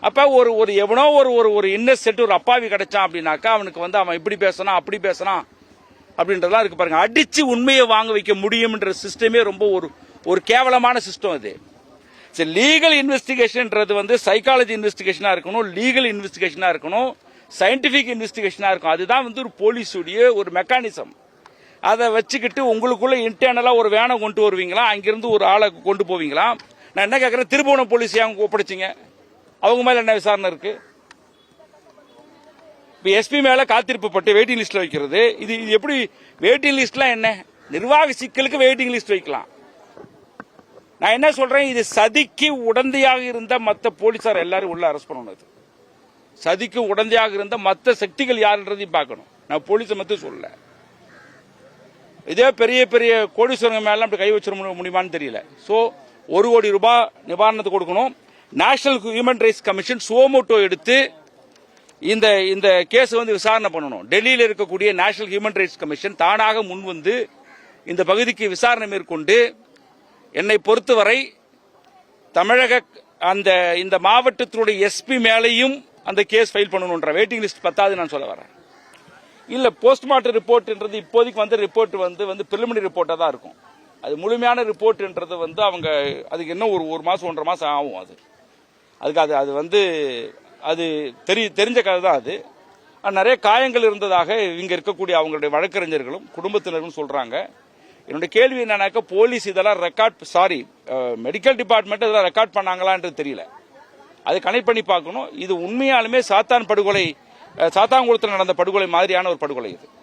அப்ப ஒரு எவனோ ஒரு இன்னசென்ட் ஒரு அப்பாவி கிடைச்சான் அப்படின்னாக்கா அவனுக்கு வந்து அவன் இப்படி பேசணும் அப்படி பேசணும் அப்படின்றதெல்லாம் இருக்கு பாருங்க. அடிச்சு உண்மையை வாங்க வைக்க முடியும்ன்ற சிஸ்டமே ரொம்ப ஒரு கேவலமான சிஸ்டம் அது. லீகல் இன்வெஸ்டிகேஷன்ன்றது வந்து சைக்காலஜி இன்வெஸ்டிகேஷனா இருக்கணும், லீகல் இன்வெஸ்டிகேஷனா இருக்கணும், சயின்டிபிக் இன்வெஸ்டிகேஷனா இருக்கும். அதுதான் வந்து ஒரு போலீஸுடைய ஒரு மெக்கானிசம். அதை வச்சுக்கிட்டு உங்களுக்குள்ள இன்டர்னலா ஒரு வேனை கொண்டு வருவீங்களா, அங்கிருந்து ஒரு ஆளை கொண்டு போவீங்களா? நான் என்ன கேட்கறேன், திருபுவனம் போலீஸ் அவங்க ஒப்படைச்சிங்க, அவங்க மேல என்ன விசாரணை இருக்கு? இப்ப எஸ்பி மேல காத்திருப்பு பட்டு வெயிட்டிங் லிஸ்ட்ல வைக்கிறது, இது எப்படி வெயிட்டிங் லிஸ்ட்லாம் என்ன? நிர்வாக சிக்கலுக்கு வெயிட்டிங் லிஸ்ட் வைக்கலாம். நான் என்ன சொல்றேன், இது சதிக்கு உடந்தையாக இருந்த மற்ற போலீசார் எல்லாரும் உள்ள அரெஸ்ட் பண்ணணும். சதிக்கு உடந்தையாக இருந்த மற்ற சக்திகள் யாருன்றதையும் பார்க்கணும். நான் போலீஸை மட்டும் சொல்லல. இதே பெரிய பெரிய கோடீஸ்வரங்க மேல அப்படி கை வச்சிட முடியுமான்னு தெரியல. சோ 1 கோடி ரூபாய் நிவாரணத்தை கொடுக்கணும். National human rights commission suo motu எடுத்து இந்த கேஸ் வந்து விசாரணை பண்ணணும். டெல்லியில் இருக்கக்கூடிய நேஷனல் ஹியூமன் ரைட்ஸ் கமிஷன் தானாக முன் வந்து இந்த பகுதிக்கு விசாரணை மேற்கொண்டு, என்னை பொறுத்தவரை தமிழக இந்த மாவட்டத்தினுடைய எஸ்பி மேலையும் அந்த கேஸ் ஃபைல் பண்ணணும்ன்ற வெயிட்டிங் லிஸ்ட் பத்தாது நான் சொல்ல வரேன். இல்ல போஸ்ட்மார்ட்டம் ரிப்போர்ட்ன்றது இப்போதைக்கு வந்து ரிப்போர்ட் வந்து பிரிலிமினரி ரிப்போர்ட்டா தான் இருக்கும். அது முழுமையான ரிப்போர்ட்ன்றது வந்து அவங்க அதுக்கு இன்னும் ஒரு மாசம் 1.5 மாசம் ஆகும். அதுக்கு அது வந்து அது தெரிஞ்ச கதை தான். அது நிறைய காயங்கள் இருந்ததாக இங்க இருக்கக்கூடிய அவங்களுடைய வழக்கறிஞர்களும் குடும்பத்தினரும் சொல்றாங்க. என்னுடைய கேள்வி என்னன்னாக்க, போலீஸ் இதெல்லாம் மெடிக்கல் டிபார்ட்மெண்ட் இதெல்லாம் ரெக்கார்ட் பண்ணாங்களான்றது தெரியல. அது கனெக்ட் பண்ணி பார்க்கணும். இது உண்மையாலுமே சாத்தான்குளத்தில் நடந்த படுகொலை மாதிரியான ஒரு படுகொலை இது.